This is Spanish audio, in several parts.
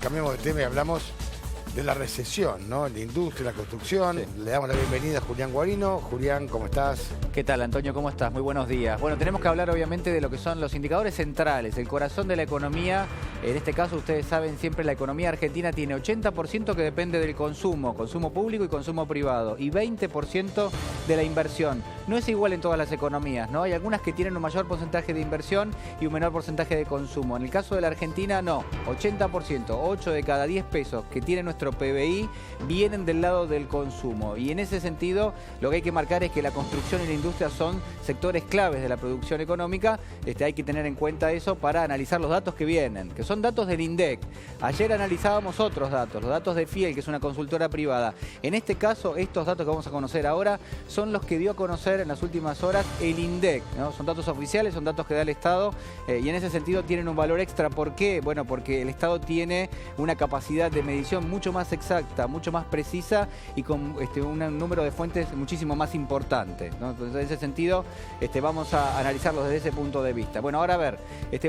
cambiamos de tema y hablamos de la recesión, ¿no? La industria, la construcción. Sí. Le damos la bienvenida a Julián Guarino. Julián, ¿cómo estás? ¿Qué tal, Antonio? ¿Cómo estás? Muy buenos días. Bueno, tenemos que hablar obviamente de lo que son los indicadores centrales, el corazón de la economía. En este caso, ustedes saben, siempre la economía argentina tiene 80% que depende del consumo público y consumo privado, y 20% de la inversión. No es igual en todas las economías, ¿no? Hay algunas que tienen un mayor porcentaje de inversión y un menor porcentaje de consumo. En el caso de la Argentina, no. 80%, 8 de cada 10 pesos que tiene nuestro PBI vienen del lado del consumo. Y en ese sentido, lo que hay que marcar es que la construcción y la industria son sectores claves de la producción económica. Hay que tener en cuenta eso para analizar los datos que vienen, que son datos del INDEC. Ayer analizábamos otros datos, los datos de Fiel, que es una consultora privada. En este caso, estos datos que vamos a conocer ahora son los que dio a conocer en las últimas horas el INDEC, ¿no? Son datos oficiales, son datos que da el Estado, y en ese sentido tienen un valor extra. ¿Por qué? Bueno, porque el Estado tiene una capacidad de medición mucho más exacta, mucho más precisa y con un número de fuentes muchísimo más importante, ¿no? Entonces, en ese sentido, vamos a analizarlos desde ese punto de vista. Bueno, ahora a ver,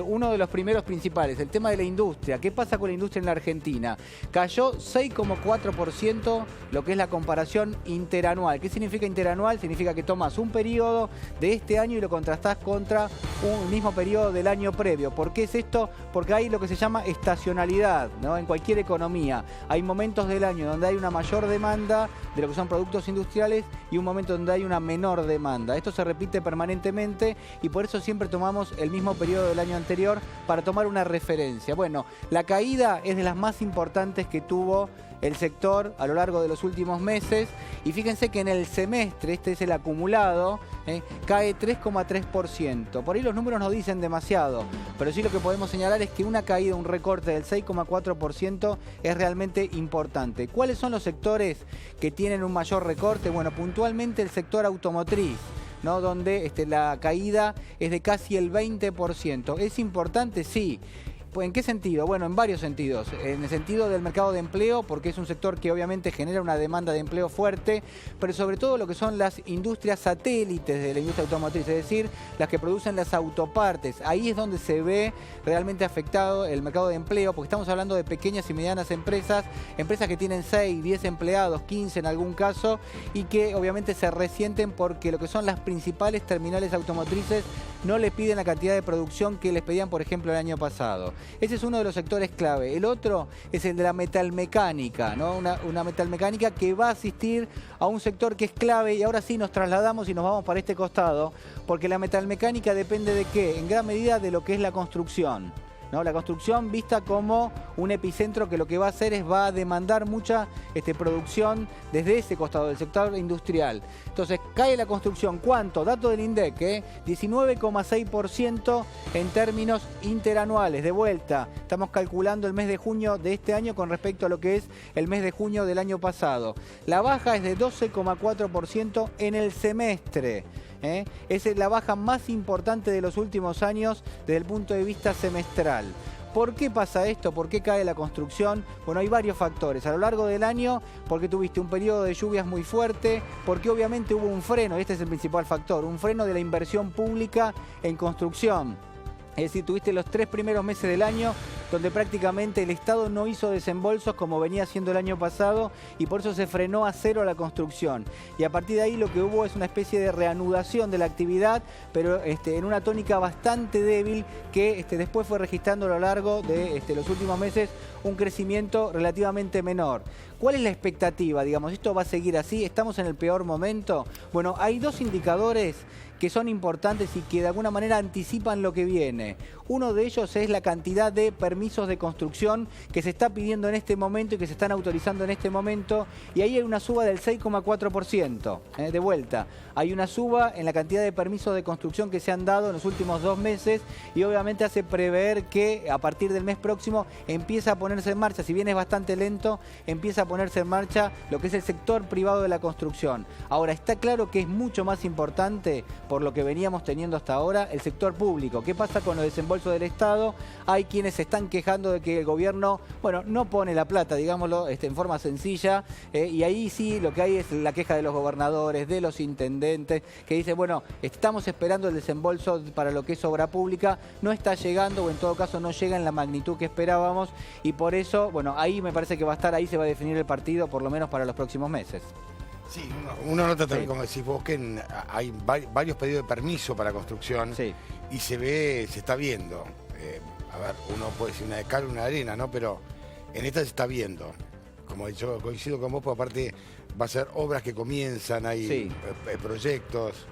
uno de los primeros principales, el tema de la industria. ¿Qué pasa con la industria en la Argentina? Cayó 6,4% lo que es la comparación interanual. ¿Qué significa interanual? Significa que tomas un periodo de este año y lo contrastás contra un mismo periodo del año previo. ¿Por qué es esto? Porque hay lo que se llama estacionalidad, ¿no? En cualquier economía hay momentos del año donde hay una mayor demanda de lo que son productos industriales y un momento donde hay una menor demanda. Esto se repite permanentemente y por eso siempre tomamos el mismo periodo del año anterior para tomar una referencia. Bueno, la caída es de las más importantes que tuvo el sector a lo largo de los últimos meses, y fíjense que en el semestre, este es el acumulado, cae 3,3%. Por ahí los números no dicen demasiado, pero sí lo que podemos señalar es que una caída, un recorte del 6,4% es realmente importante. ¿Cuáles son los sectores que tienen un mayor recorte? Bueno, puntualmente el sector automotriz, ¿no? Donde la caída es de casi el 20%. ¿Es importante? Sí. ¿En qué sentido? Bueno, en varios sentidos. En el sentido del mercado de empleo, porque es un sector que obviamente genera una demanda de empleo fuerte, pero sobre todo lo que son las industrias satélites de la industria automotriz, es decir, las que producen las autopartes. Ahí es donde se ve realmente afectado el mercado de empleo, porque estamos hablando de pequeñas y medianas empresas, empresas que tienen 6, 10 empleados, 15 en algún caso, y que obviamente se resienten porque lo que son las principales terminales automotrices no les piden la cantidad de producción que les pedían, por ejemplo, el año pasado. Ese es uno de los sectores clave. El otro es el de la metalmecánica, ¿no? Una metalmecánica que va a asistir a un sector que es clave, y ahora sí nos trasladamos y nos vamos para este costado, porque la metalmecánica depende de ¿qué? En gran medida de lo que es la construcción, ¿no? La construcción vista como un epicentro que lo que va a hacer es va a demandar mucha producción desde ese costado del sector industrial. Entonces cae la construcción. ¿Cuánto? Dato del INDEC, 19,6% en términos interanuales. De vuelta, estamos calculando el mes de junio de este año con respecto a lo que es el mes de junio del año pasado. La baja es de 12,4% en el semestre. Es la baja más importante de los últimos años desde el punto de vista semestral. ¿Por qué pasa esto? ¿Por qué cae la construcción? Bueno, hay varios factores. A lo largo del año, porque tuviste un periodo de lluvias muy fuerte, porque obviamente hubo un freno, y este es el principal factor, un freno de la inversión pública en construcción. Es decir, tuviste los 3 primeros meses del año donde prácticamente el Estado no hizo desembolsos como venía haciendo el año pasado, y por eso se frenó a cero la construcción. Y a partir de ahí lo que hubo es una especie de reanudación de la actividad, pero en una tónica bastante débil que después fue registrando a lo largo de los últimos meses un crecimiento relativamente menor. ¿Cuál es la expectativa? Digamos, ¿esto va a seguir así? ¿Estamos en el peor momento? Bueno, hay dos indicadores que son importantes y que de alguna manera anticipan lo que viene. Uno de ellos es la cantidad de permisos de construcción que se está pidiendo en este momento y que se están autorizando en este momento, y ahí hay una suba del 6,4%. De vuelta, hay una suba en la cantidad de permisos de construcción que se han dado en los últimos 2 meses, y obviamente hace prever que a partir del mes próximo empieza a ponerse en marcha, si bien es bastante lento, empieza a ponerse en marcha lo que es el sector privado de la construcción. Ahora, está claro que es mucho más importante, por lo que veníamos teniendo hasta ahora, el sector público. ¿Qué pasa con los desembolsos del Estado? Hay quienes se están quejando de que el gobierno, bueno, no pone la plata, digámoslo en forma sencilla, y ahí sí lo que hay es la queja de los gobernadores, de los intendentes, que dicen, bueno, estamos esperando el desembolso para lo que es obra pública, no está llegando, o en todo caso no llega en la magnitud que esperábamos, y por eso, bueno, ahí me parece que va a estar, ahí se va a definir el partido, por lo menos para los próximos meses. Sí, uno nota también, como decís vos, que hay varios pedidos de permiso para construcción, Sí. y se está viendo. A ver, uno puede decir una de cal, una de arena, ¿no? Pero en esta se está viendo. Como yo coincido con vos, porque aparte va a ser obras que comienzan, hay Sí. Proyectos.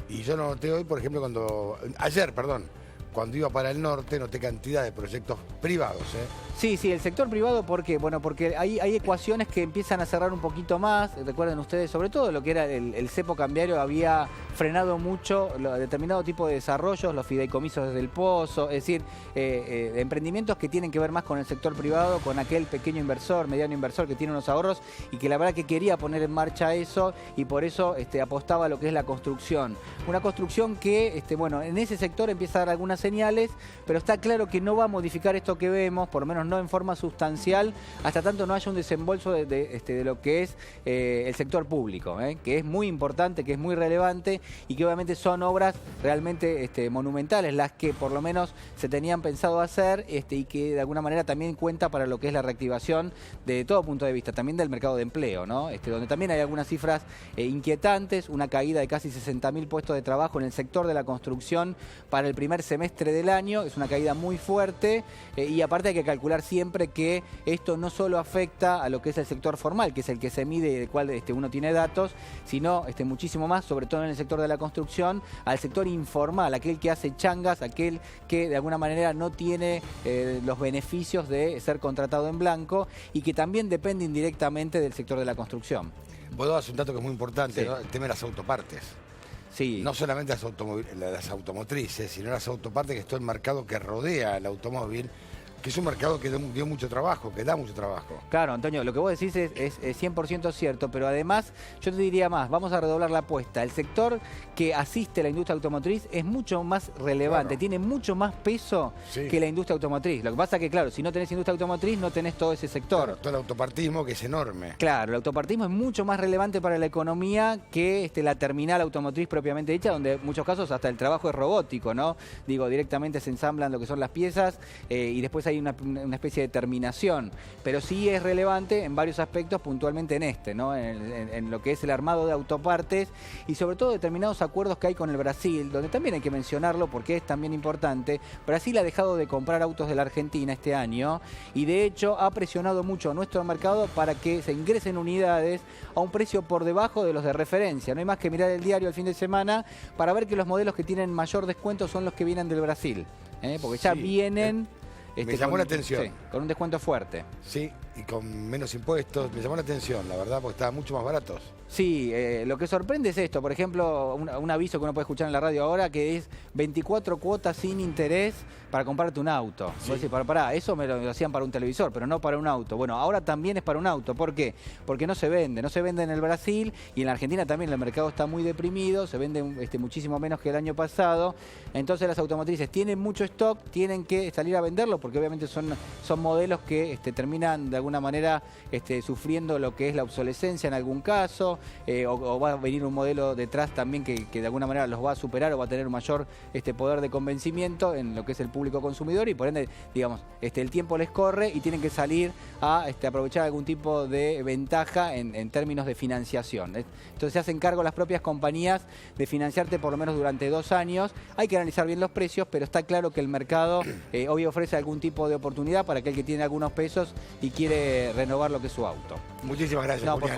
Y yo noté hoy, por ejemplo, ayer, cuando iba para el norte, noté cantidad de proyectos privados, Sí, el sector privado, ¿por qué? Bueno, porque hay ecuaciones que empiezan a cerrar un poquito más. Recuerden ustedes, sobre todo lo que era el cepo cambiario, había frenado mucho determinado tipo de desarrollos, los fideicomisos desde el pozo, es decir, emprendimientos que tienen que ver más con el sector privado, con aquel pequeño inversor, mediano inversor que tiene unos ahorros y que la verdad que quería poner en marcha eso y por eso apostaba a lo que es la construcción. Una construcción que, bueno, en ese sector empieza a dar algunas señales, pero está claro que no va a modificar esto que vemos, por lo menos no en forma sustancial, hasta tanto no haya un desembolso de lo que es el sector público, que es muy importante, que es muy relevante y que obviamente son obras realmente monumentales, las que por lo menos se tenían pensado hacer y que de alguna manera también cuenta para lo que es la reactivación de todo punto de vista, también del mercado de empleo, ¿no? Donde también hay algunas cifras inquietantes, una caída de casi 60.000 puestos de trabajo en el sector de la construcción para el primer semestre del año, es una caída muy fuerte y aparte hay que calcular siempre que esto no solo afecta a lo que es el sector formal, que es el que se mide y del cual uno tiene datos, sino muchísimo más, sobre todo en el sector de la construcción, al sector informal, aquel que hace changas, aquel que de alguna manera no tiene los beneficios de ser contratado en blanco y que también depende indirectamente del sector de la construcción. Vos dabas un dato que es muy importante, Sí. ¿no? El tema de las autopartes. Sí. No solamente las automotrices, sino las autopartes, que es todo el mercado que rodea el automóvil, que es un mercado que dio mucho trabajo, que da mucho trabajo. Claro, Antonio, lo que vos decís es 100% cierto, pero además yo te diría más, vamos a redoblar la apuesta. El sector que asiste a la industria automotriz es mucho más relevante, Claro. tiene mucho más peso Sí. que la industria automotriz. Lo que pasa es que, claro, si no tenés industria automotriz, no tenés todo ese sector. Claro, todo el autopartismo, que es enorme. Claro, el autopartismo es mucho más relevante para la economía que la terminal automotriz propiamente dicha, donde en muchos casos hasta el trabajo es robótico, ¿no? Digo, directamente se ensamblan lo que son las piezas y después hay una especie de terminación. Pero sí es relevante en varios aspectos, puntualmente en ¿no? En lo que es el armado de autopartes y sobre todo determinados acuerdos que hay con el Brasil, donde también hay que mencionarlo porque es también importante. Brasil ha dejado de comprar autos de la Argentina este año y de hecho ha presionado mucho a nuestro mercado para que se ingresen unidades a un precio por debajo de los de referencia. No hay más que mirar el diario el fin de semana para ver que los modelos que tienen mayor descuento son los que vienen del Brasil, porque ya Sí, vienen... me llamó la atención. Sí, con un descuento fuerte. Sí, y con menos impuestos. Me llamó la atención, la verdad, porque estaban mucho más baratos. Sí, lo que sorprende es esto, por ejemplo, un aviso que uno puede escuchar en la radio ahora, que es 24 cuotas sin interés para comprarte un auto. Sí. Vos decís, pará, eso me lo hacían para un televisor, pero no para un auto. Bueno, ahora también es para un auto. ¿Por qué? Porque no se vende en el Brasil y en la Argentina también el mercado está muy deprimido, se vende muchísimo menos que el año pasado. Entonces las automotrices tienen mucho stock, tienen que salir a venderlo porque obviamente son modelos que terminan de alguna manera sufriendo lo que es la obsolescencia en algún caso. O va a venir un modelo detrás también que de alguna manera los va a superar o va a tener un mayor poder de convencimiento en lo que es el público consumidor y por ende, digamos, el tiempo les corre y tienen que salir a aprovechar algún tipo de ventaja en términos de financiación. Entonces se hacen cargo las propias compañías de financiarte por lo menos durante 2 años. Hay que analizar bien los precios, pero está claro que el mercado hoy ofrece algún tipo de oportunidad para aquel que tiene algunos pesos y quiere renovar lo que es su auto. Muchísimas gracias, No, por Julián.